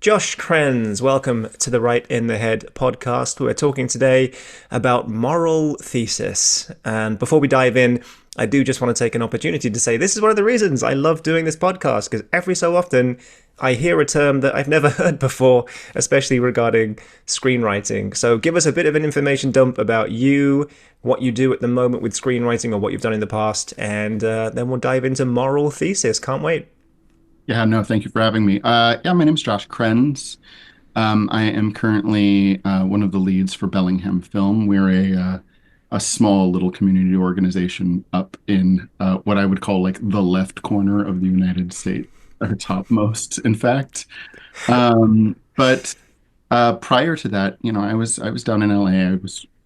Josh Krenz, welcome to the Right in the Head podcast. We're talking today about moral thesis. And before we dive in, I do just want to take an opportunity to say this is one of the reasons I love doing this podcast, because every so often I hear a term that I've never heard before, especially regarding screenwriting. So give us a bit of an information dump about you, what you do at the moment with screenwriting or what you've done in the past, and then we'll dive into moral thesis. Can't wait. Yeah, no, thank you for having me. Yeah, my name's Josh Krenz. I am currently one of the leads for Bellingham Film. We're a small little community organization up in what I would call like the left corner of the United States, or topmost, in fact. But prior to that, I was down in LA.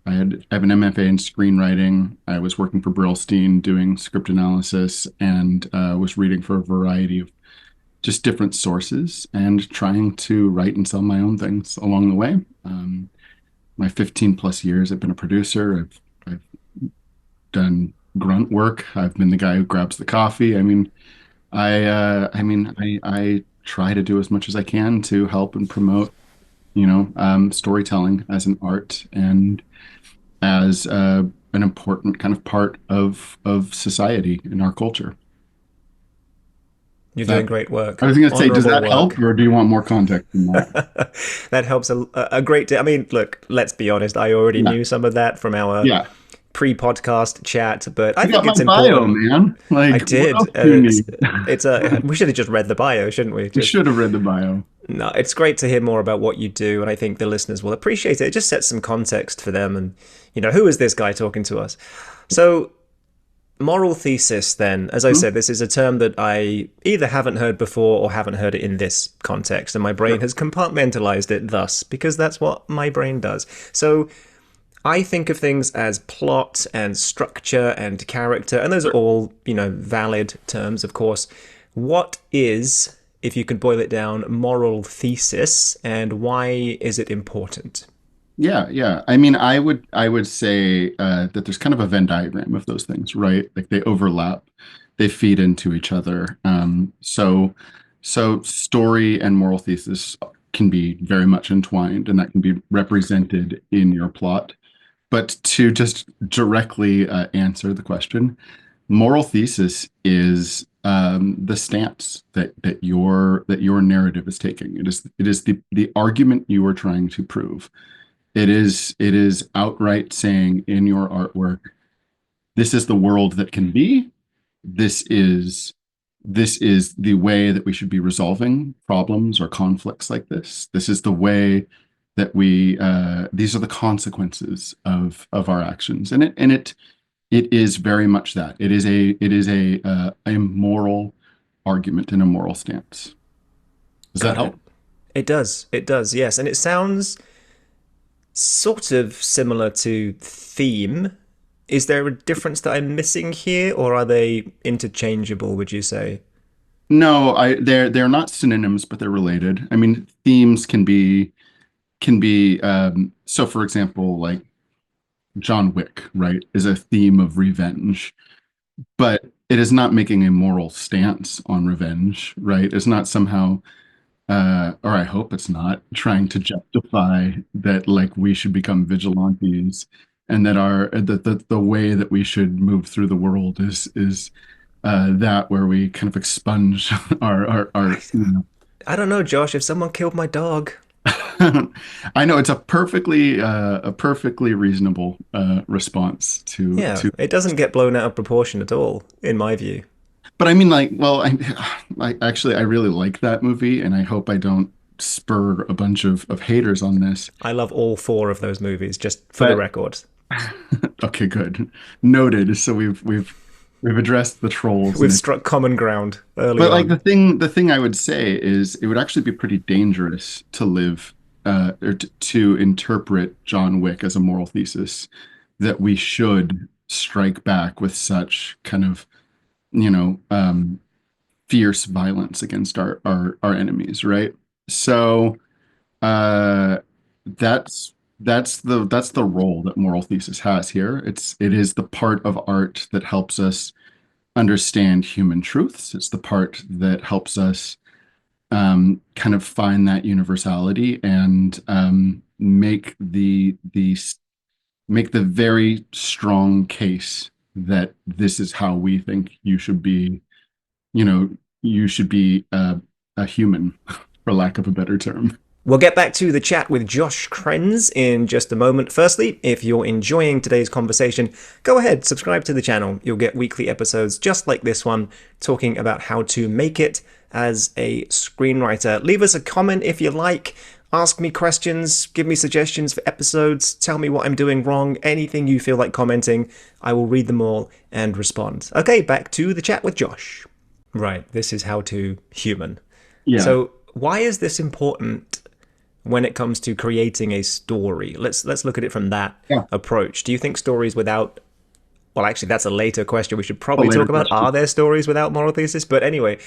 I have an MFA in screenwriting. I was working for Brillstein doing script analysis and was reading for a variety of just different sources and trying to write and sell my own things along the way. My 15 plus years, I've been a producer. I've done grunt work. I've been the guy who grabs the coffee. I try to do as much as I can to help and promote, storytelling as an art and as an important kind of part of society in our culture. You're doing That great I work, was going to say, does honorable that help, work. or do you want more context than that? That helps a great deal. I mean, look, let's be honest. I already Yeah, knew some of that from our yeah. pre-podcast chat, but I You got think my it's bio, important. man. I Like, what did. else do you need? It's a. We should have just read the bio, shouldn't we? You Just should have read the bio. no. It's great to hear more about what you do, and I think the listeners will appreciate it. It just sets some context for them, and who is this guy talking to us? So moral thesis, then, as I Hmm? said, this is a term that I either haven't heard before or haven't heard it in this context, and my brain Sure. has compartmentalized it thus, because that's what my brain does. So I think of things as plot and structure and character, and those are Sure. all, valid terms, of course. What is, if you could boil it down, moral thesis, and why is it important? Yeah, yeah. I would say that there's kind of a Venn diagram of those things, right? Like they overlap, they feed into each other. So story and moral thesis can be very much entwined, and that can be represented in your plot. But to just directly answer the question, moral thesis is the stance that your narrative is taking. It is the argument you are trying to prove. It is outright saying in your artwork, this is the world that can be. This is this is the way that we should be resolving problems or conflicts like this. This is the way that we these are the consequences of our actions. And it is very much that. It is a moral argument and a moral stance. Does that Got it. help? It does. It does, yes. And it sounds sort of similar to theme. Is there a difference that I'm missing here, or are they interchangeable, would you say? No, they're not synonyms, but they're related. I mean, themes can be so for example, like John Wick, right, is a theme of revenge, but it is not making a moral stance on revenge, right? It's not somehow or I hope it's not trying to justify that like we should become vigilantes and that the way that we should move through the world is that where we kind of expunge our I don't know, Josh. If someone killed my dog, I know it's a perfectly reasonable response to yeah, to it doesn't get blown out of proportion at all, in my view. but I mean like well I really like that movie and I hope I don't spur a bunch of haters on this. I love all four of those movies, just for the But record. okay, good. Noted. So we've addressed the trolls We've and struck common ground early but like on. the thing I would say is it would actually be pretty dangerous to live or to interpret John Wick as a moral thesis that we should strike back with such kind of, you know, fierce violence against our enemies, right? So uh that's the role that moral thesis has here. It is the part of art that helps us understand human truths. It's the part that helps us kind of find that universality and make the very strong case that this is how we think you should be, you know, you should be a human, for lack of a better term. We'll get back to the chat with Josh Krenz in just a moment. Firstly, if you're enjoying today's conversation, go ahead, subscribe to the channel. You'll get weekly episodes just like this one, talking about how to make it as a screenwriter. Leave us a comment if you like. Ask me questions, give me suggestions for episodes, tell me what I'm doing wrong, anything you feel like commenting. I will read them all and respond. Okay, back to the chat with Josh. Right, this is how to human. Yeah. So why is this important when it comes to creating a story? Let's look at it from that Yeah. approach. Do you think stories without, well, actually, that's a later question we should A probably later talk about. question. Are there stories without moral thesis? But anyway, I mean,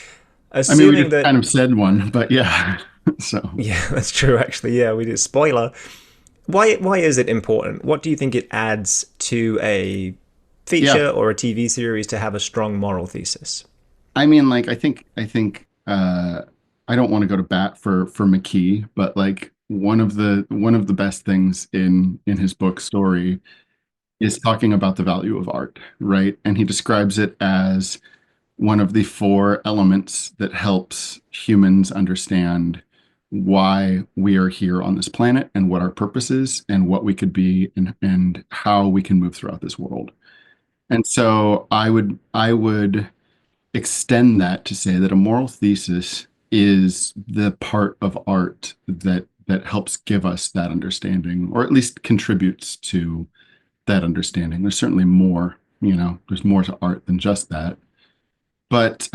we assuming just that, kind of said one, but yeah. So, yeah, that's true, actually. Yeah, we did. Spoiler. Why is it important? What do you think it adds to a yeah. feature or a TV series to have a strong moral thesis? I mean, like, I don't want to go to bat for McKee, but like one of the best things in his book Story is talking about the value of art, right? And he describes it as one of the four elements that helps humans understand why we are here on this planet and what our purpose is and what we could be and how we can move throughout this world. And so I would extend that to say that a moral thesis is the part of art that helps give us that understanding, or at least contributes to that understanding. There's certainly more, there's more to art than just that. But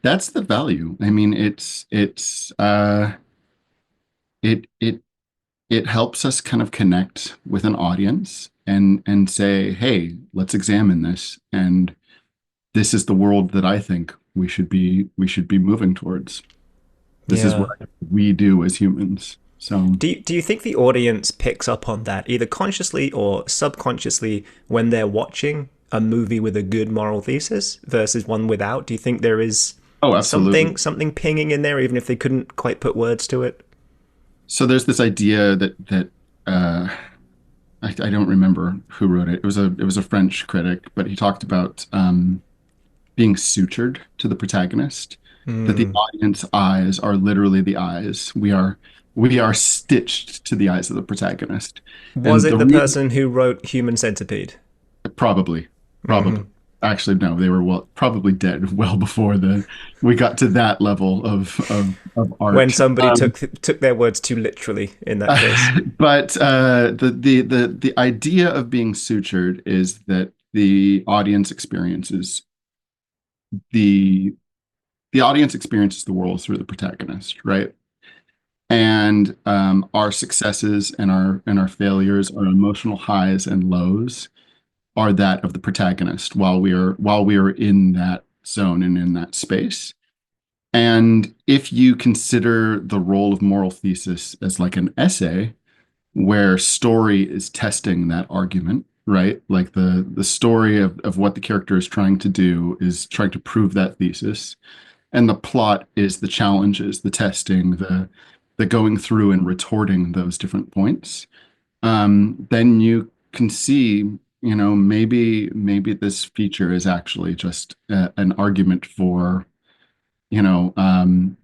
that's the value. I mean, it it helps us kind of connect with an audience and say, hey, let's examine this. And this is the world that I think we should be moving towards. This is what Yeah. we do as humans. So, Do you think the audience picks up on that, either consciously or subconsciously, when they're watching a movie with a good moral thesis versus one without? Do you think there is oh, absolutely. something pinging in there, even if they couldn't quite put words to it? So there's this idea that uh, I don't remember who wrote it. It was a French critic, but he talked about being sutured to the protagonist, that the Hmm. audience eyes are literally the eyes. We are stitched to the eyes of the protagonist. Was And it the the reason person who wrote Human Centipede? probably probably Hmm. actually no, they were probably dead well before the we got to that level of When art. somebody took their words too literally in that case. But the idea of being sutured is that the the audience experiences the world through the protagonist, right? And our successes and our failures, our emotional highs and lows are that of the protagonist while we are in that zone and in that space. And if you consider the role of moral thesis as like an essay where story is testing that argument, right? Like the story of what the character is trying to do is trying to prove that thesis, and the plot is the challenges, the testing, the going through and retorting those different points. Then you can see, maybe this feature is actually just an argument for, you know, um,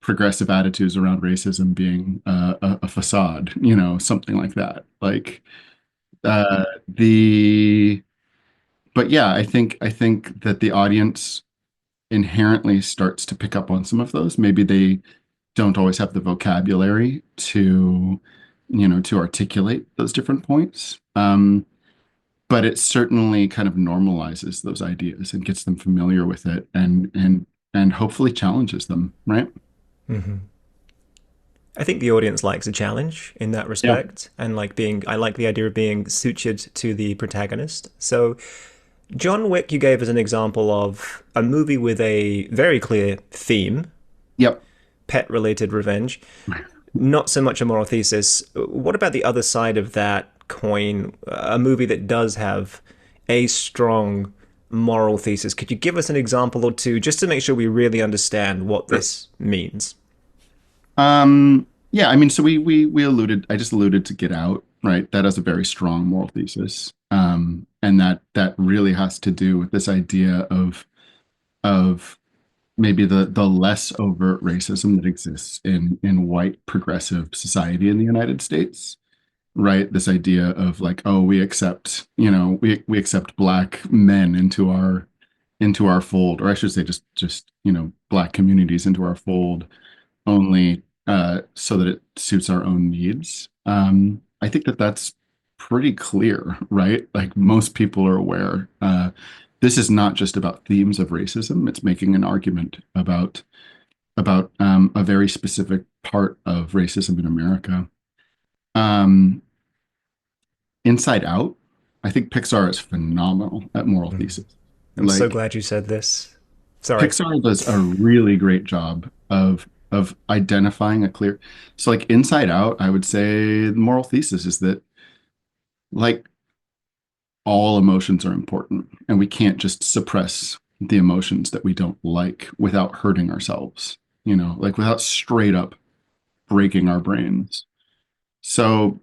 progressive attitudes around racism being a facade, something like that. Like the, but yeah, I think that the audience inherently starts to pick up on some of those. Maybe they don't always have the vocabulary to articulate those different points. But it certainly kind of normalizes those ideas and gets them familiar with it and hopefully challenges them, right? Hmm. I think the audience likes a challenge in that Yeah. respect, and I like the idea of being sutured to the protagonist. So, John Wick, you gave as an example of a movie with a very clear theme, Yep. pet related revenge, not so much a moral thesis. What about the other side of that coin? A movie that does have a strong moral thesis. Could you give us an example or two just to make sure we really understand what Sure. this means? Yeah, I mean, so we alluded, I just alluded to Get Out, right? That has a very strong moral thesis. And that really has to do with this idea of maybe the less overt racism that exists in white progressive society in the United States, right? This idea of like, oh, we accept, we accept black men into our fold, or I should say just, black communities into our fold only so that it suits our own needs. I think that that's pretty clear, right? Like most people are aware. This is not just about themes of racism. It's making an argument about a very specific part of racism in America. Um, Inside Out, I think Pixar is phenomenal at moral Mm. thesis. I'm so Like glad you said this. Sorry. Pixar does a really great job of identifying a clear. So like Inside Out, I would say the moral thesis is that like all emotions are important and we can't just suppress the emotions that we don't like without hurting ourselves, like without straight up breaking our brains. So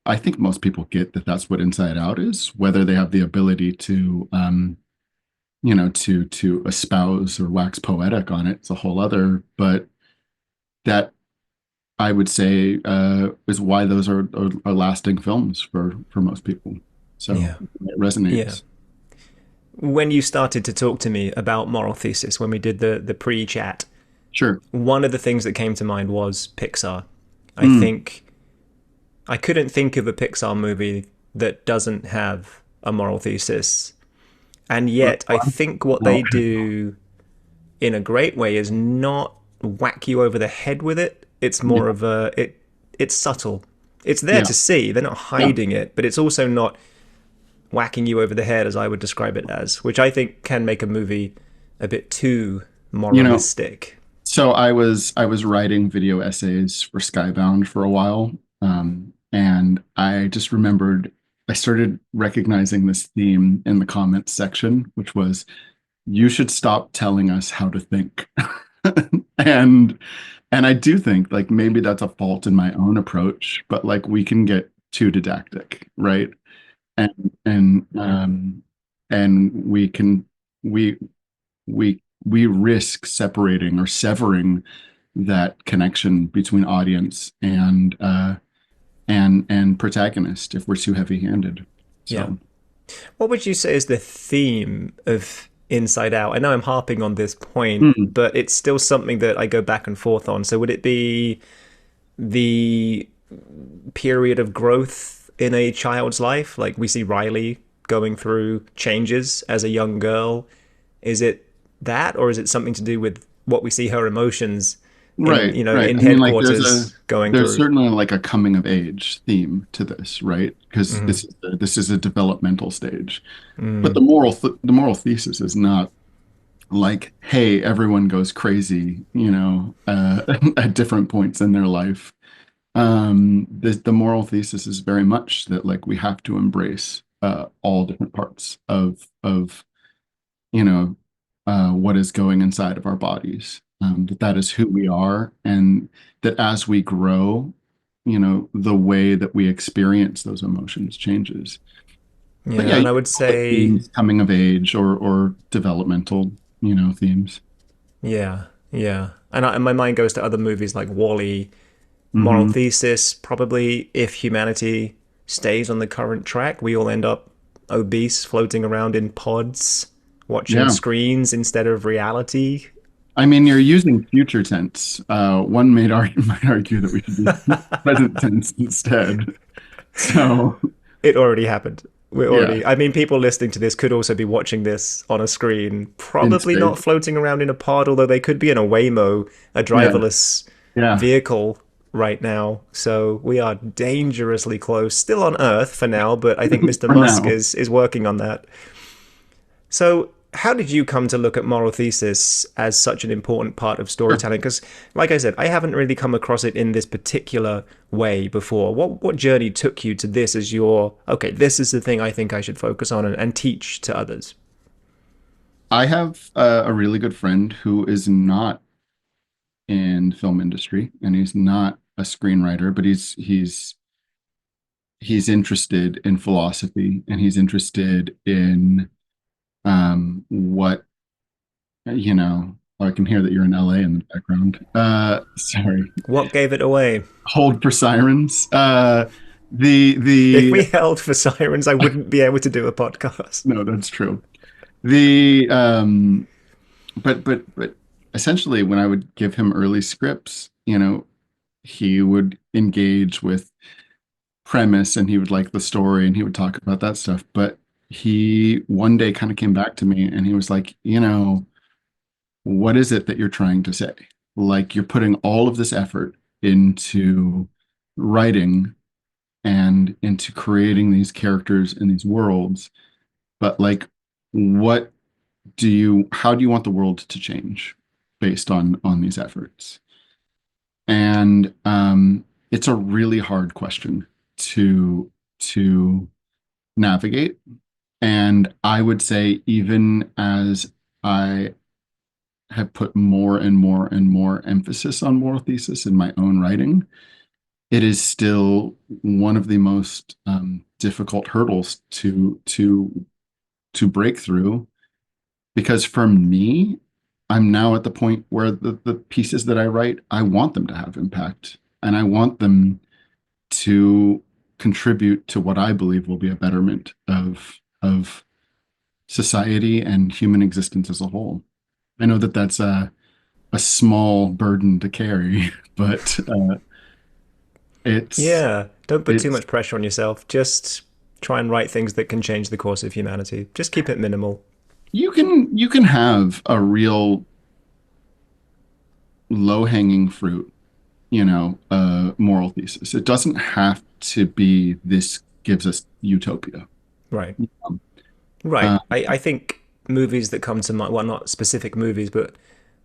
I think most people get that that's what Inside Out is, whether they have the ability to to espouse or wax poetic on it. It's a whole other, but that I would say is why those are lasting films for most people. So Yeah. it Yeah. resonates. When you started to talk to me about moral thesis, when we did the pre-chat, Sure. one of the things that came to mind was Pixar. I Mm, think I couldn't think of a Pixar movie that doesn't have a moral thesis. And yet, I think what well, they do in a great way is not whack you over the head with it. It's more yeah, of it's subtle. It's there yeah, to see. They're not yeah. hiding it, but it's also not whacking you over the head as I would describe it as, which I think can make a movie a bit too You know, moralistic. so I was writing video essays for Skybound for a while, and I just remembered I started recognizing this theme in the comments section, which was you should stop telling us how to think. And and I do think like maybe that's a fault in my own approach, but like we can get too didactic, right? And and we can we we risk separating or severing that connection between audience and protagonist if we're too heavy-handed. Yeah. So, What would you say is the theme of Inside Out? I know I'm harping on this point, hmm, but it's still something that I go back and forth on. So would it be the period of growth in a child's life? Like we see Riley going through changes as a young girl. Is it that, or is it something to do with what we see her emotions in, right, right. in I mean, like headquarters going there's through? certainly like a coming of age theme to this, right? Because Mm, this is a developmental stage. But mm, the moral thesis is not like, hey, everyone goes crazy, at different points in their life. The moral thesis is very much that like we have to embrace all different parts of you know what is going inside of our bodies. That is who we are, and that as we grow, the way that we experience those emotions changes. But yeah, yeah, you and I can would call it say, themes coming of age or developmental, themes. yeah, yeah. And my mind goes to other movies like Wall-E. Moral Hmm. thesis, probably if humanity stays on the current track, we all end up obese, floating around in pods, watching Yeah. screens instead of reality. I mean, you're using future tense. One might argue that we should use present tense instead. So, It already happened. We're yeah, already, I mean, people listening to this could also be watching this on a screen, in probably not space. floating around in a pod, although they could be in a Waymo, a Yeah, driverless yeah, vehicle right now. So we are dangerously close, still on Earth for now, but I think Mr. for Musk now. is working on that. So, how did you come to look at moral thesis as such an important part of Sure. storytelling? Because, like I said, I haven't really come across it in this particular way before. What journey took you to this as your okay? This is the thing I think I should focus on and teach to others. I have a really good friend who is not in film industry, and he's not a screenwriter, but he's interested in philosophy, and he's interested in what I can hear that you're in LA in the background. Sorry. What gave it away? Hold for sirens. The If we held for sirens, I wouldn't be able to do a podcast. No, that's true. The but essentially, when I would give him early scripts, he would engage with premise, and he would like the story, and he would talk about that stuff. But he one day kind of came back to me, and he was like, what is it that you're trying to say? Like, you're putting all of this effort into writing and into creating these characters and these worlds, but like, what how do you want the world to change based on these efforts? And it's a really hard question to navigate. And I would say, even as I have put more and more and more emphasis on moral thesis in my own writing, it is still one of the most difficult hurdles to break through, because for me, I'm now at the point where the pieces that I write, I want them to have impact, and I want them to contribute to what I believe will be a betterment of society and human existence as a whole. I know that that's a small burden to carry, but it's Yeah, don't put too it's much pressure on yourself. Just try and write things that can change the course of humanity. Just keep it minimal. you can have a real low-hanging fruit, moral thesis. It doesn't have to be this gives us utopia. Right. Um, Right. uh, I think movies that come to mind, well, not specific movies, but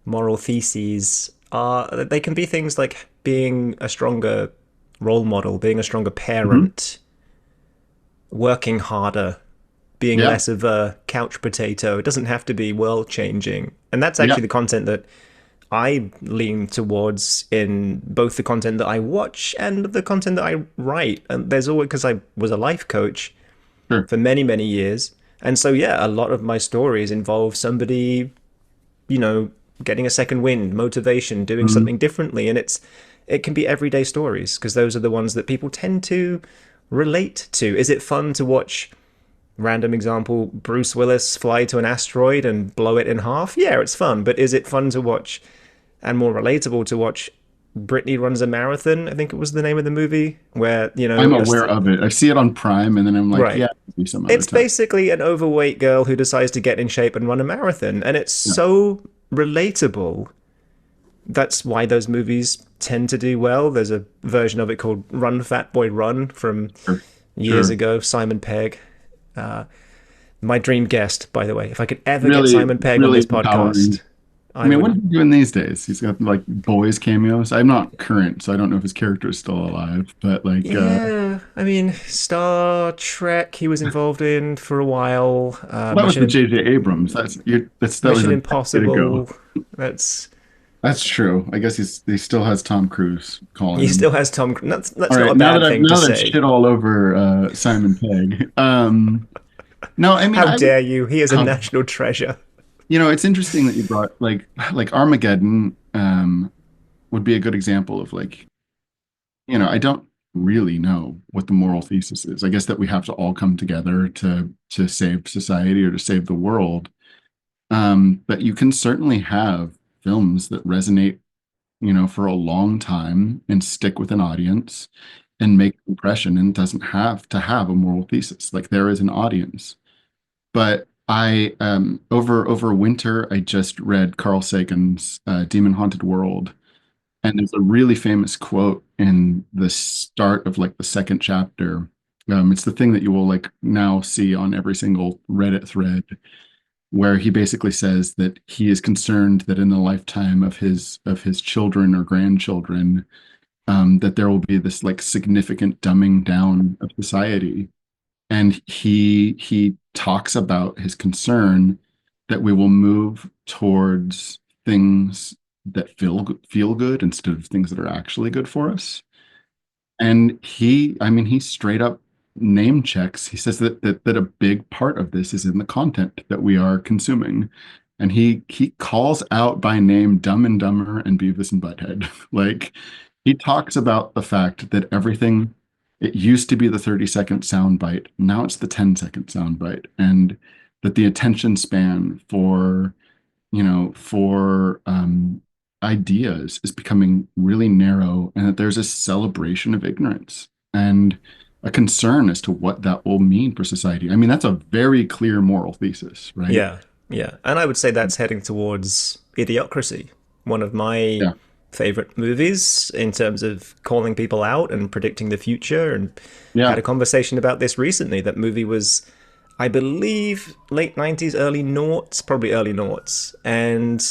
moral theses they can be things like being a stronger role model, being a stronger mhm. parent, working harder, being Yeah, less of a couch potato. It doesn't have to be world changing. And that's yeah, actually the content that I lean towards in both the content that I watch and the content that I write. And there's always, because I was a life coach sure. for many, many years. And so, yeah, a lot of my stories involve somebody, you know, getting a second wind, motivation, doing Mhm. something differently. And it can be everyday stories because those are the ones that people tend to relate to. Is it fun to watch, random example, Bruce Willis fly to an asteroid and blow it in half? Yeah, it's fun. But is it fun to watch and more relatable to watch Brittany runs a marathon? I think it was the name of the movie where, I'm aware of it. I see it on Prime, and then I'm like, yeah, right. maybe some other It's time. basically an overweight girl who decides to get in shape and run a marathon. And it's Yeah, so relatable. That's why those movies tend to do well. There's a version of it called Run Fat Boy Run from sure, years sure. ago. Simon Pegg, my dream guest, by the way. If I could ever get Really, Simon Pegg on really this empowering. podcast, I I mean, what would. is he doing these days? He's got like boys cameos. I'm not current, so I don't know if his character is still alive. But like, Yeah, I mean, Star Trek he was involved in for a while. well, that was with J.J. Abrams. That was Mission a decade ago. Impossible. That's That's true. I guess he still has Tom Cruise calling he him. still has Tom. All That's not right, a bad thing to now that I've say. shit all over Simon Pegg. No, I mean, How I would. dare you? He is a Oh, national treasure. it's interesting that you brought like Armageddon. Would be a good example of like, I don't really know what the moral thesis is. I guess that we have to all come together to save society or to save the world. But you can certainly have films that resonate, for a long time and stick with an audience and make an impression, and doesn't have to have a moral thesis. Like, there is an audience. But I over winter I just read Carl Sagan's Demon Haunted World, and there's a really famous quote in the start of like the second chapter. It's the thing that you will like now see on every single Reddit thread, where he basically says that he is concerned that in the lifetime of his children or grandchildren, that there will be this like significant dumbing down of society. And he talks about his concern that we will move towards things that feel good instead of things that are actually good for us. And he straight up name checks. He says that a big part of this is in the content that we are consuming. And he calls out by name Dumb and Dumber and Beavis and Butthead. Like he talks about the fact that everything it used to be the 30-second sound bite, now it's the 10-second sound bite, and that the attention span for ideas is becoming really narrow, and that there's a celebration of ignorance and a concern as to what that will mean for society. I mean, that's a very clear moral thesis, right? Yeah, yeah. And I would say that's heading towards Idiocracy, one of my Yeah. favorite movies in terms of calling people out and predicting the future. And had Yeah. a conversation about this recently. That movie was, I believe, late 90s, early noughts, probably early noughts. And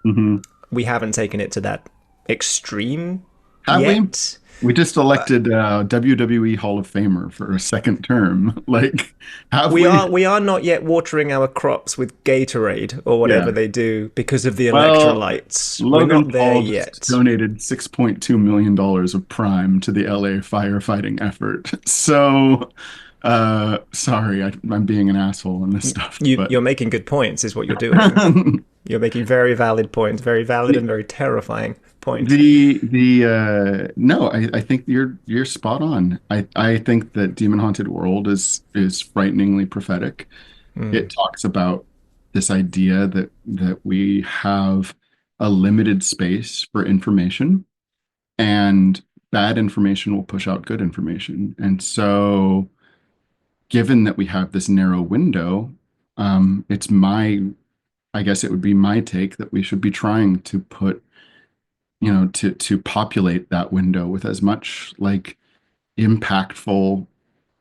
Hmm. we haven't taken it to that extreme Have we? yet. We just elected WWE Hall of Famer for a second term. Like, have We we? are we are not yet watering our crops with Gatorade or whatever Yeah. they do because of the Well, electrolytes. We're Logan not there Paul just yet. donated $6.2 million of Prime to the LA firefighting effort. So, sorry, I'm being an asshole on this stuff, but You're making good points, is what you're doing. You're making very valid points, very valid and very terrifying points. the no, I think you're spot on. I think that Demon Haunted World is frighteningly prophetic. It Mm. talks about this idea that we have a limited space for information, and bad information will push out good information. And so, given that we have this narrow window, it's I guess it would be my take that we should be trying to put, to populate that window with as much like impactful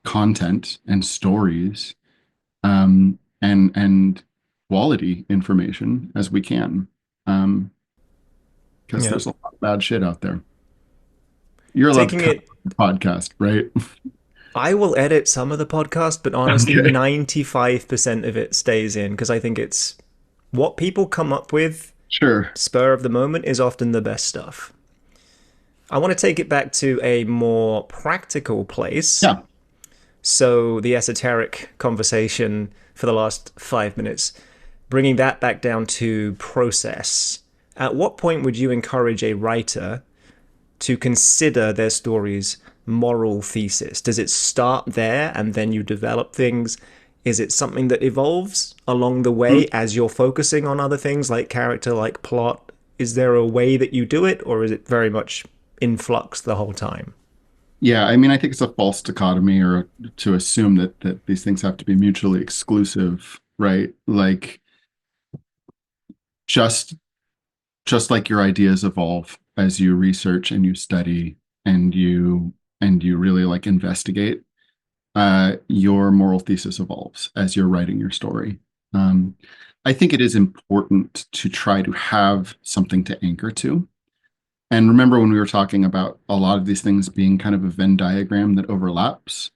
content and stories, and quality information as we can. Um, because Yeah. there's a lot of bad shit out there. You're allowed to Taking cut it, the podcast, right? I will edit some of the podcast, but honestly, Okay. 95% of it stays in because I think it's what people come up with, Sure. spur of the moment, is often the best stuff. I want to take it back to a more practical place. Yeah. So, the esoteric conversation for the last 5 minutes, bringing that back down to process. At what point would you encourage a writer to consider their story's moral thesis? Does it start there and then you develop things? Is it something that evolves along the way as you're focusing on other things like character, like plot? Is there a way that you do it, or is it very much in flux the whole time? Yeah, I mean, I think it's a false dichotomy or to assume that these things have to be mutually exclusive, right? Like just just like your ideas evolve as you research and you study and you really like investigate, your moral thesis evolves as you're writing your story. I think it is important to try to have something to anchor to. And remember when we were talking about a lot of these things being kind of a Venn diagram that overlaps?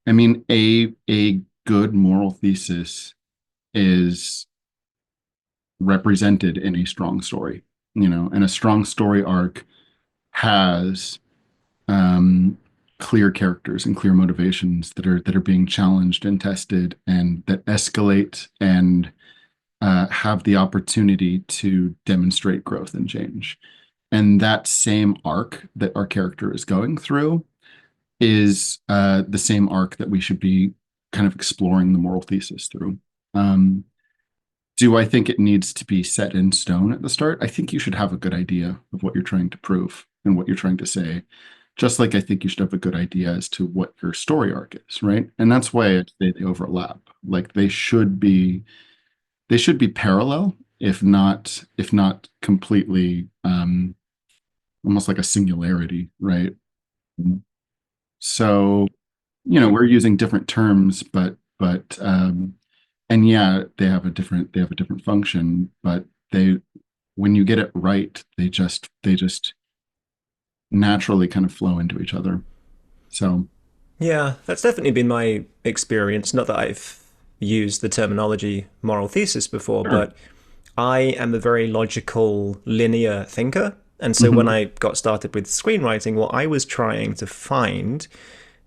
I mean, a good moral thesis is represented in a strong story, and a strong story arc has clear characters and clear motivations that are being challenged and tested and that escalate and have the opportunity to demonstrate growth and change. And that same arc that our character is going through is the same arc that we should be kind of exploring the moral thesis through. Um, do I think it needs to be set in stone at the start? I think you should have a good idea of what you're trying to prove and what you're trying to say. Just like I think you should have a good idea as to what your story arc is, right? And that's why I say they overlap. Like they should be parallel, if not completely, almost like a singularity, right? So, we're using different terms, but and yeah, they have a different function, but they when you get it right, they just naturally kind of flow into each other. So, Yeah, that's definitely been my experience. Not that I've used the terminology moral thesis before, sure. but I am a very logical, linear thinker. And so when Hmm. I got started with screenwriting, what I was trying to find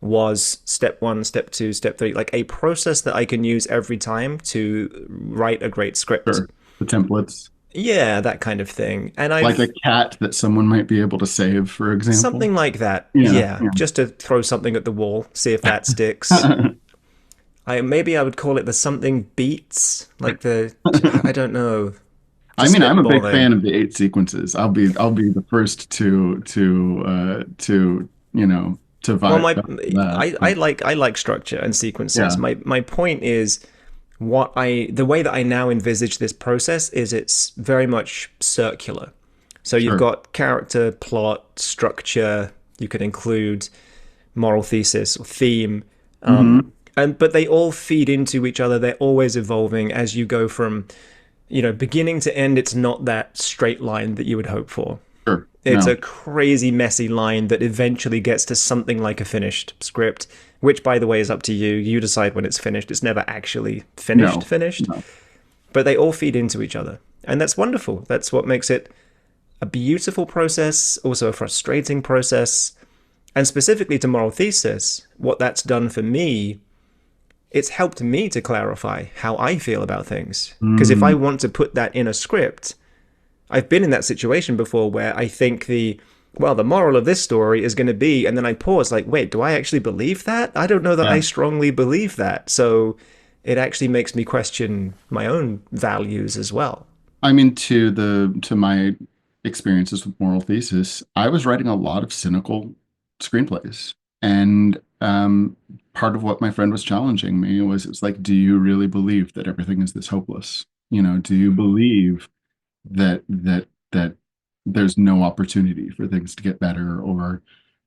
was step one, step two, step three, like a process that I can use every time to write a great script. Sure. The templates. Yeah, that kind of thing. And Like a I've cat that someone might be able to save, for example. something like that. Yeah, Yeah, just to throw something at the wall, see if that sticks. yeah. Maybe I would call it the something beats, like the I don't know, I just mean, I'm a big fan spitballing. of the eight sequences. I'll be the first to to Well, vibe that. I like structure and sequences. Yeah, My point is the way that I now envisage this process is it's very much circular. So you've sure. got character, plot, structure. You could include moral thesis or theme, Hmm. and but they all feed into each other. They're always evolving as you go from beginning to end. It's not that straight line that you would hope for. Sure. It's No, a crazy messy line that eventually gets to something like a finished script, which by the way is up to you. You decide when it's finished. It's never actually no, finished, no. but they all feed into each other. And that's wonderful. That's what makes it a beautiful process, also a frustrating process. And specifically to moral thesis, what that's done for me, it's helped me to clarify how I feel about things. Because if I Mm, want to put that in a script, I've been in that situation before where I think the moral of this story is going to be, and then I pause, like, wait, do I actually believe that? I don't know that yeah. I strongly believe that. So it actually makes me question my own values as well. I mean, to my experiences with moral thesis, I was writing a lot of cynical screenplays, and part of what my friend was challenging me was, it's like, do you really believe that everything is this hopeless? Do you believe that there's no opportunity for things to get better or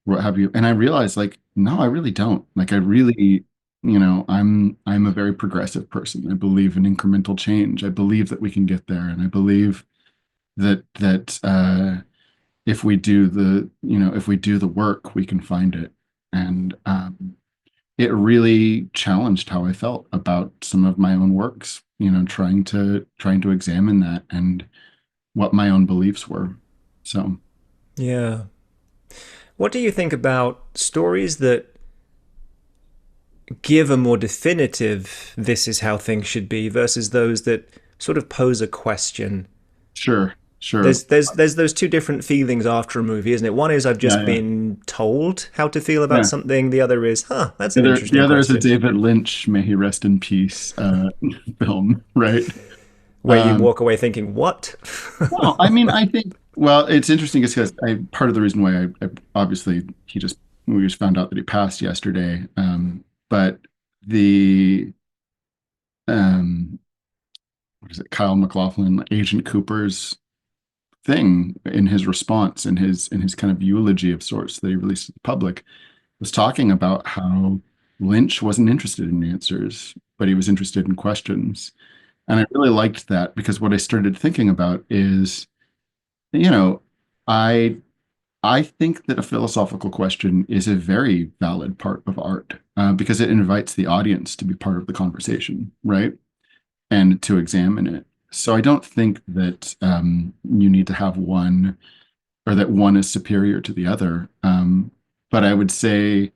what have you? And I realized, like, no, I really don't. Like, I really, I'm a very progressive person. I believe in incremental change. I believe that we can get there, and I believe that if we do the work, we can find it. And it really challenged how I felt about some of my own works, trying to examine that and what my own beliefs were. So, Yeah. What do you think about stories that give a more definitive, this is how things should be, versus those that sort of pose a question? sure, sure. There's those two different feelings after a movie, isn't it? One is I've Yeah, just yeah, been told how to feel about yeah. something. The other is, huh, that's an The interesting other is a question. David Lynch, may he rest in peace, film, right? Where you Um, walk away thinking, what? well, I mean, I think, well, it's interesting because part of the reason why obviously we just found out that he passed yesterday. But the, um, what is it, Kyle MacLachlan, Agent Cooper's thing in his response, in his kind of eulogy of sorts that he released to the public, was talking about how Lynch wasn't interested in answers, but he was interested in questions. And I really liked that, because what I started thinking about is, you know, I I think that a philosophical question is a very valid part of art, because it invites the audience to be part of the conversation, right? And to examine it. So I don't think that you need to have one, or that one is superior to the other. But I would say,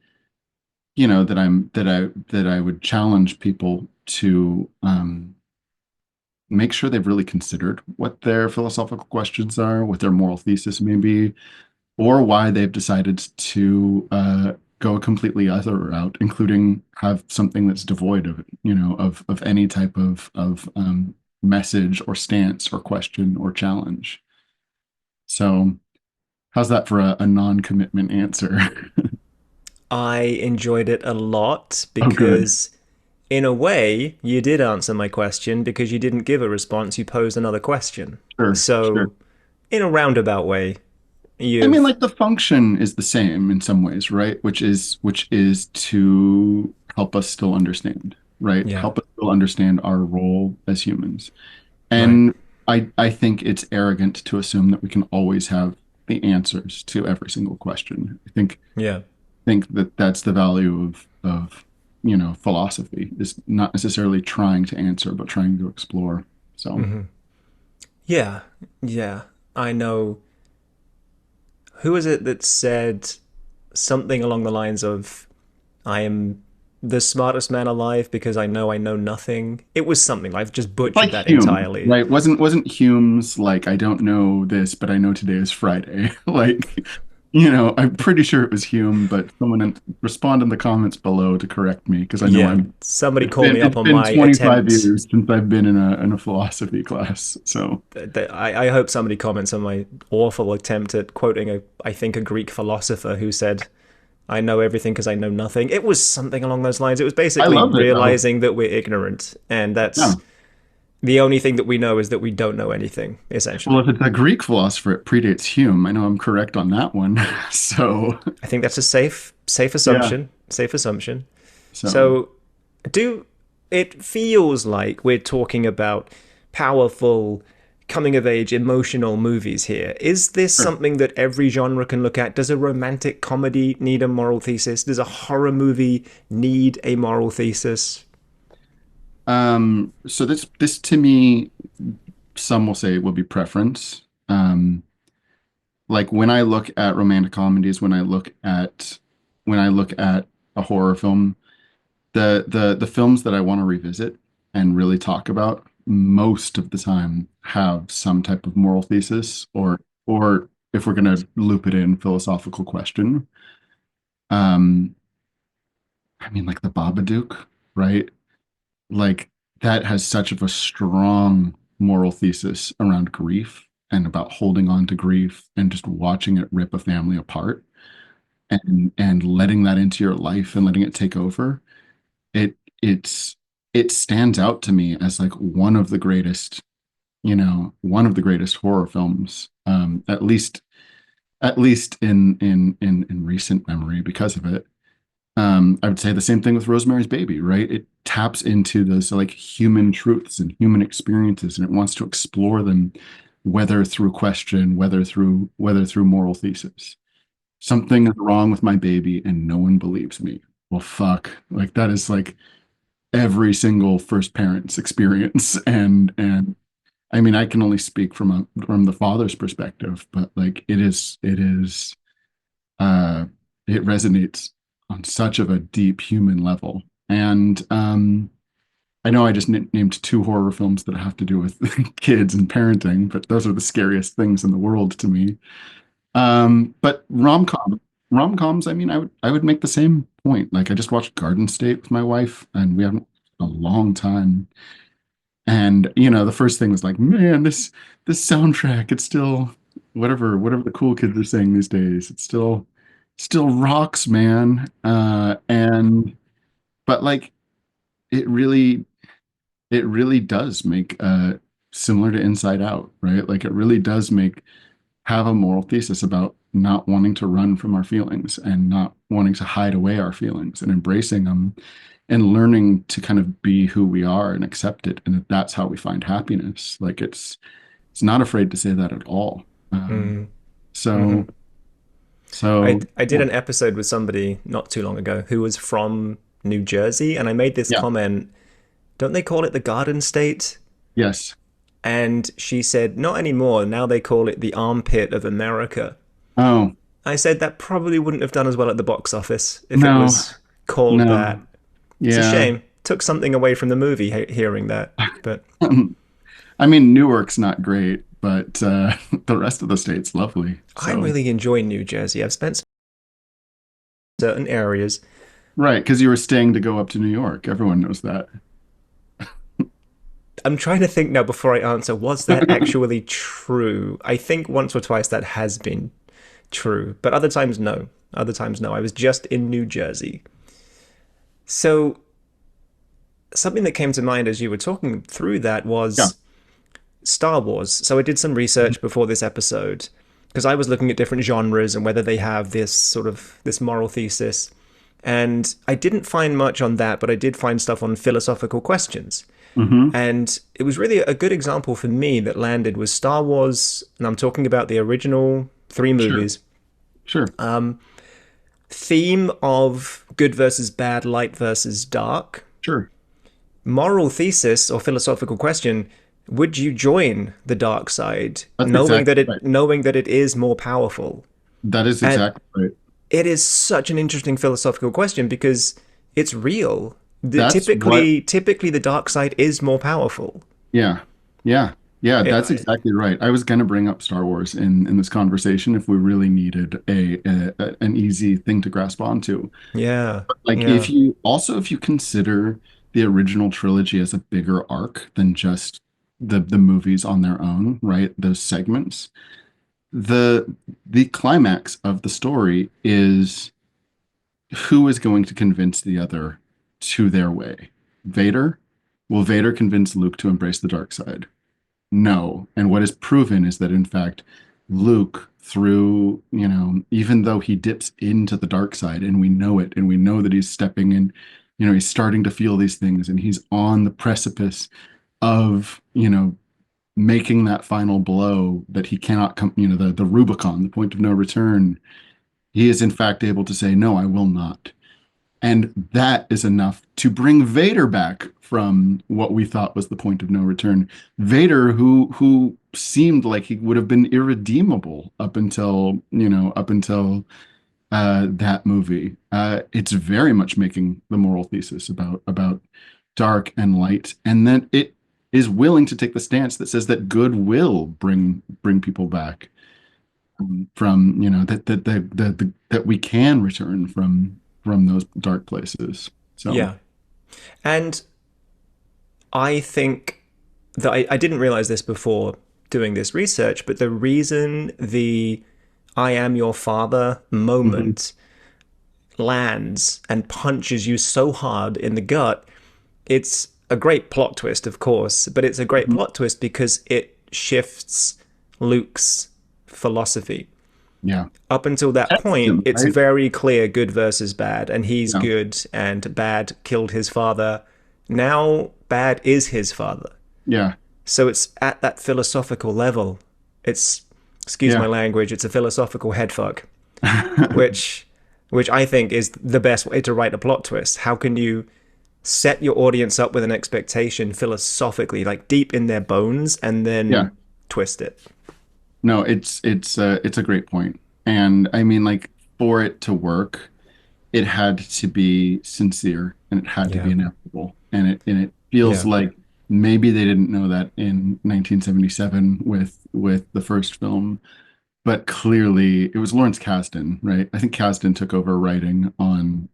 that I would challenge people to make sure they've really considered what their philosophical questions are, what their moral thesis may be, or why they've decided to go a completely other route, including have something that's devoid of any type of message or stance or question or challenge. So, how's that for a non-commitment answer? I enjoyed it a lot Oh, good. because, in a way, you did answer my question because you didn't give a response, you posed another question. Sure, sure. So, in a roundabout way, I mean, you've, like, the function is the same in some ways, right? Which is to help us still understand, right? yeah, Help us still understand our role as humans. right. And I think it's arrogant to assume that we can always have the answers to every single question. I Yeah. think that that's the value of philosophy, is not necessarily trying to answer, but trying to explore. So, Yeah, yeah. I know. Who is it that said something along the lines of, I am the smartest man alive because I know nothing? It was something. I've just butchered Like that Hume, entirely. right? Wasn't Hume's like, I don't know this, but I know today is Friday. Like, I'm pretty sure it was Hume, but respond in the comments below to correct me because I know Yeah, I'm. somebody It's call been me up it's on been my 25 attempt. years since I've been in a philosophy class. So I hope somebody comments on my awful attempt at quoting I think, a Greek philosopher who said, I know everything because I know nothing. It was something along those lines. It was I basically love it though. realizing that we're ignorant, and Yeah. that's the only thing that we know is that we don't know anything, Well, essentially. if it's a Greek philosopher, it predates Hume. I know I'm correct on that one. So I think that's a safe yeah. assumption. Safe assumption. So So, do it feels like we're talking about powerful coming of age emotional movies here. Is this sure. something that every genre can look at? Does a romantic comedy need a moral thesis? Does a horror movie need a moral thesis? So this to me, some will say will be preference. Like when I look at romantic comedies, when I look at a horror film, the films that I want to revisit and really talk about most of the time have some type of moral thesis or if we're gonna loop it in, philosophical question. Um, I mean like the Babadook, right? Like that has such of a strong moral thesis around grief and about holding on to grief and just watching it rip a family apart and letting that into your life and letting it take over. It it's it stands out to me as like one of the greatest horror films, at least in recent memory because of it. I would say the same thing with Rosemary's Baby, right? It taps into those like human truths and human experiences, and it wants to explore them, whether through question, whether through moral thesis. Something is wrong with my baby, and no one believes me. Well, fuck, like that is like every single first parent's experience, and I mean, I can only speak from the father's perspective, but like uh, it resonates on such of a deep human level. And I know I just named two horror films that have to do with kids and parenting, but those are the scariest things in the world to me. But rom-coms, I mean, I would make the same point. Like I just watched Garden State with my wife, and we haven't in a long time. And the first thing was like, man, this soundtrack, it's still whatever the cool kids are saying these days. It's still rocks, man. And but like it really it really does make similar to Inside Out, right? Like it really does make have a moral thesis about not wanting to run from our feelings and not wanting to hide away our feelings and embracing them and learning to kind of be who we are and accept it, and that that's how we find happiness. Like it's not afraid to say that at all. Mm. So Hmm. I so I did yeah, an episode with somebody not too long ago who was from New Jersey, and I made this yeah, comment. Don't they call it the Garden State? yes. And she said, not anymore. Now they call it the armpit of America. Oh I said that probably wouldn't have done as well at the box office if it no, was called no, that. It's a yeah. shame. Took something away from the movie hearing that. But I mean, Newark's not great, but the rest of the state's lovely. I So really enjoy New Jersey. I've spent certain areas. right, because you were staying to go up to New York. Everyone knows that. I'm trying to think now before I answer, was that actually true? I think once or twice that has been true, but other times no. Other times no. I was just in New Jersey. So something that came to mind as you were talking through that Yeah. was Star Wars. So I did some research before this episode because I was looking at different genres and whether they have this sort of this moral thesis. And I didn't find much on that, but I did find stuff on philosophical questions. Hmm. And it was really a good example for me that landed was Star Wars, and I'm talking about the original three Sure. movies. Sure. Theme of good versus bad, light versus dark. Sure. Moral thesis or philosophical question, would you join the dark side, That's exactly right. knowing that it is more powerful? That is And exactly right. it is such an interesting philosophical question because it's real. That's what Typically, the dark side is more powerful. Yeah, yeah, yeah. That's It, exactly right. I was going to bring up Star Wars in this conversation if we really needed an easy thing to grasp onto. yeah, Like yeah, if you consider the original trilogy as a bigger arc than just the movies on their own, right? Those segments. The climax of the story is who is going to convince the other to their way? Vader? Will Vader convince Luke to embrace the dark side? No. And what is proven is that, in fact, Luke, through, even though he dips into the dark side and we know it, and we know that he's stepping in, he's starting to feel these things and he's on the precipice of, making that final blow that he cannot come, the Rubicon, the point of no return. He is, in fact, able to say, no, I will not. And that is enough to bring Vader back from what we thought was the point of no return. Vader, who seemed like he would have been irredeemable up until that movie. It's very much making the moral thesis about dark and light, and then it is willing to take the stance that says that good will bring people back from that we can return from those dark places. So yeah. And I think that I didn't realize this before doing this research, but the reason the I am your father mhm, moment lands and punches you so hard in the gut, it's a great plot twist, of course, but it's a great mhm. plot twist because it shifts Luke's philosophy. Yeah, Up until that point, excellent, it's right? very clear good versus bad, and he's Yeah, good, and bad killed his father. Now, bad is his father. yeah, So it's at that philosophical level. It's, excuse my yeah. language, it's a philosophical headfuck, which, which I think is the best way to write a plot twist. How can you set your audience up with an expectation philosophically, like deep in their bones, and Yeah. then twist it? No, it's a great point. And I mean, like, for it to work, it had to be sincere and it had to be Yeah, inevitable. And it feels yeah. like maybe they didn't know that in 1977 with the first film, but clearly it was Lawrence Kasdan, right? I think Kasdan took over writing on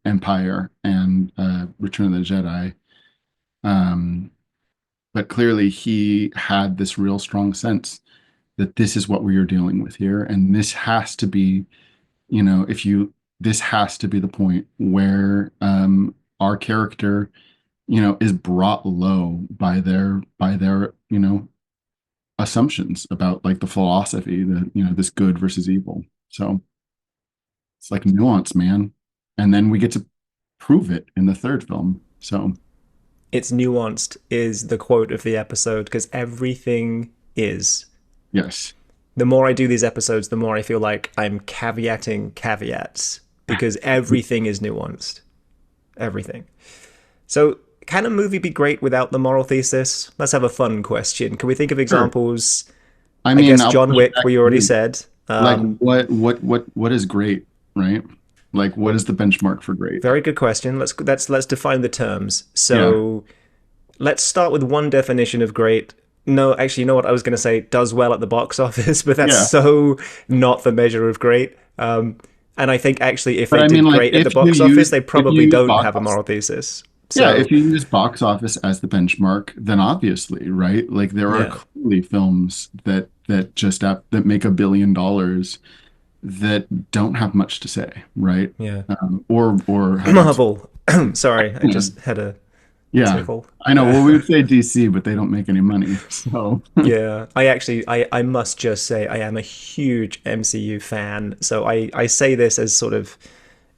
Empire and Return of the Jedi. Um, but clearly he had this real strong sense that this is what we are dealing with here, and this has to be, if you this has to be the point where our character, is brought low by their assumptions about like the philosophy, this good versus evil. So it's like nuance, man. And then we get to prove it in the third film. So It's nuanced is the quote of the episode because everything is. yes. The more I do these episodes, the more I feel like I'm caveating caveats because everything is nuanced. Everything. So, can a movie be great without the moral thesis? Let's have a fun question. Can we think of Sure. examples? I I mean, guess I'll John push Wick, back we to already you. said. Like what is great, right? Like what is the benchmark for great? Very good question. Let's define the terms. Yeah, So let's start with one definition of great. No, actually, you know what I was going to say? Does well at the box office, but that's yeah. so not the measure of great. And I think actually, if But they I mean, did like great at the box office, they if you probably use don't box have a office, moral thesis. yeah, if So you use box office as the benchmark, then obviously, right? Like there are yeah, clearly films that make $1 billion that don't have much to say, right? yeah. Or have absolutely, Marvel. Sorry, I yeah, just had a yeah. tickle. I know. Well, we would say DC, but they don't make any money, so Yeah, I must just say I am a huge MCU fan. So I say this as sort of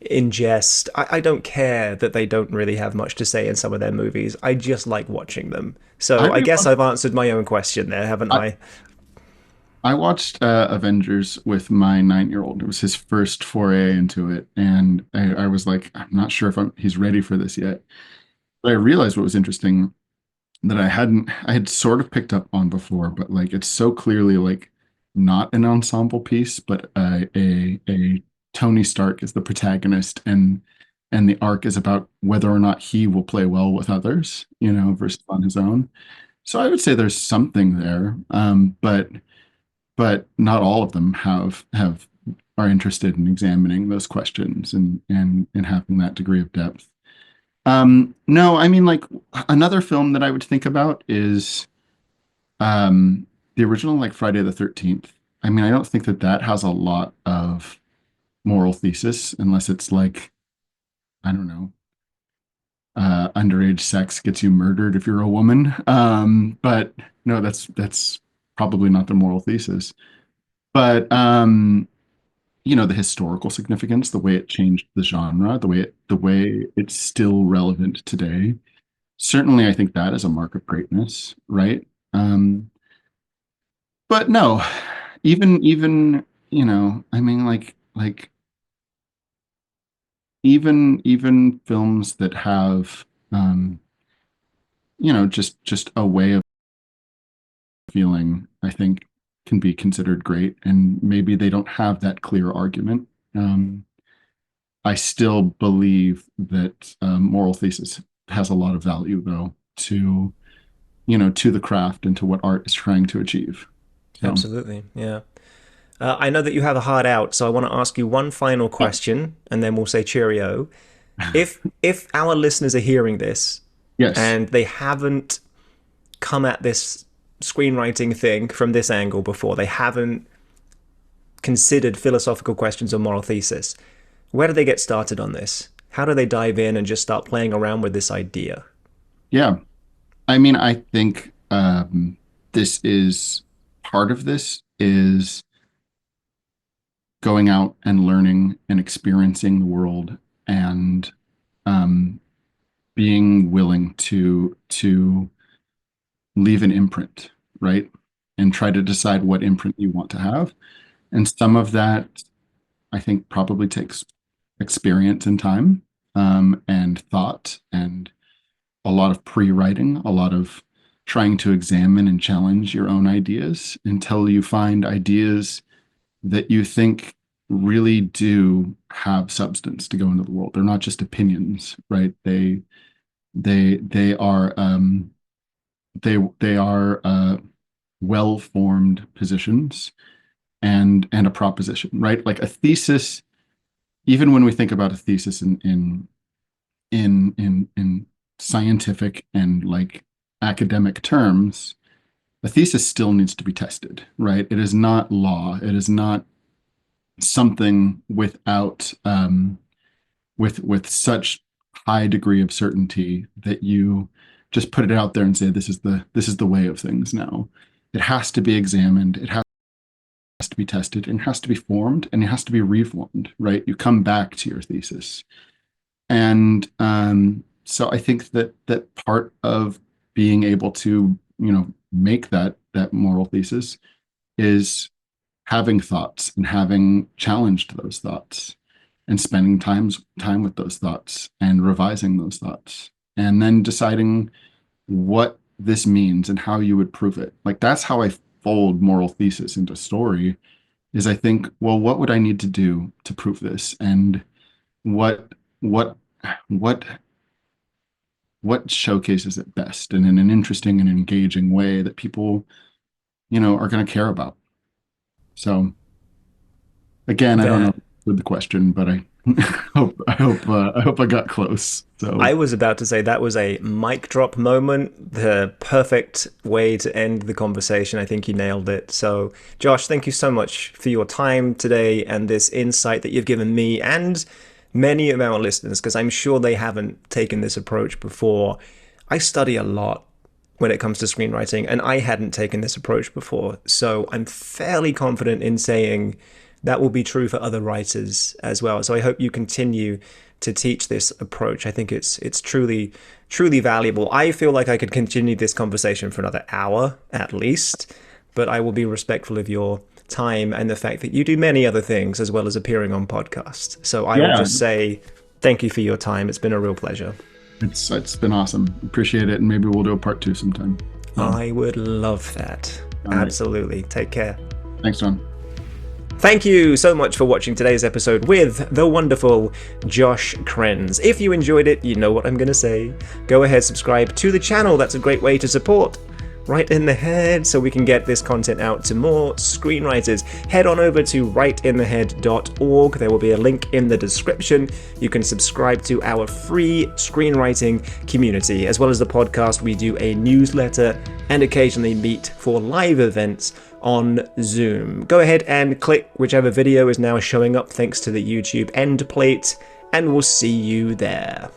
in jest. I don't care that they don't really have much to say in some of their movies. I just like watching them. I So I guess rewatched. I've answered my own question there, haven't I, I? I watched Avengers with my 9-year-old. It was his first foray into it, and I was like, I'm not sure if he's ready for this yet. But I realized what was interesting that I had sort of picked up on before, but like it's so clearly like not an ensemble piece, but a Tony Stark is the protagonist, and the arc is about whether or not he will play well with others, you know, versus on his own. So I would say there's something there, but not all of them have are interested in examining those questions and having that degree of depth. No, I mean, like another film that I would think about is the original, like Friday the 13th. I mean, I don't think that that has a lot of moral thesis unless it's like, I don't know, underage sex gets you murdered if you're a woman. But no, that's probably not the moral thesis. But you know, the historical significance, the way it changed the genre, the way it's still relevant today. Certainly, I think that is a mark of greatness, right? But no, even you know, I mean, even films that have you know, just a way of feeling, I think, can be considered great, and maybe they don't have that clear argument. Um, I still believe that moral thesis has a lot of value, though, to you know, to the craft and to what art is trying to achieve. So, Absolutely, yeah. I know that you have a hard out, so I want to ask you one final yeah. question, and then we'll say cheerio. If our listeners are hearing this Yes, and they haven't come at this screenwriting thing from this angle before, they haven't considered philosophical questions or moral thesis, where do they get started on this? How do they dive in and just start playing around with this idea? yeah. I mean, I think this is part of this is going out and learning and experiencing the world and um, being willing to leave an imprint, right? And try to decide what imprint you want to have. And some of that, I think, probably takes experience and time, and thought, and a lot of pre-writing, a lot of trying to examine and challenge your own ideas until you find ideas that you think really do have substance to go into the world. They're not just opinions, right? They are they are well-formed positions and a proposition, right? Like a thesis, even when we think about a thesis in scientific and like academic terms, a thesis still needs to be tested, right? It is not law. It is not something without with such high degree of certainty that you just put it out there and say this is the way of things now. It has to be examined. It has to be tested and it has to be formed and it has to be reformed, right? You come back to your thesis. And so I think that that part of being able to, you know, make that moral thesis is having thoughts and having challenged those thoughts and spending time with those thoughts and revising those thoughts and then deciding what this means and how you would prove it. Like that's how I fold moral thesis into story is I think, well, what would I need to do to prove this? And what what what what showcases it best and in an interesting and engaging way that people, you know, are going to care about. So again, I don't know That with the question, but I I hope I got close. So I was about to say that was a mic drop moment, the perfect way to end the conversation. I think you nailed it. So, Josh, thank you so much for your time today and this insight that you've given me and many of our listeners, because I'm sure they haven't taken this approach before. I study a lot when it comes to screenwriting, and I hadn't taken this approach before. So I'm fairly confident in saying that will be true for other writers as well. So I hope you continue to teach this approach. I think it's truly valuable. I feel like I could continue this conversation for another hour at least, but I will be respectful of your time and the fact that you do many other things as well as appearing on podcasts. So I will yeah, just say thank you for your time. It's been a real pleasure. It's been awesome. Appreciate it, and maybe we'll do a part 2 sometime. I would love that. All right. Absolutely. Take care. Thanks, John. Thank you so much for watching today's episode with the wonderful Josh Krenz. If you enjoyed it, you know what I'm going to say. Go ahead, subscribe to the channel. That's a great way to support Right in the Head so we can get this content out to more screenwriters. Head on over to writeinthehead.org. There will be a link in the description. You can subscribe to our free screenwriting community. As well as the podcast, we do a newsletter and occasionally meet for live events on Zoom. Go ahead and click whichever video is now showing up thanks to the YouTube end plate, and we'll see you there.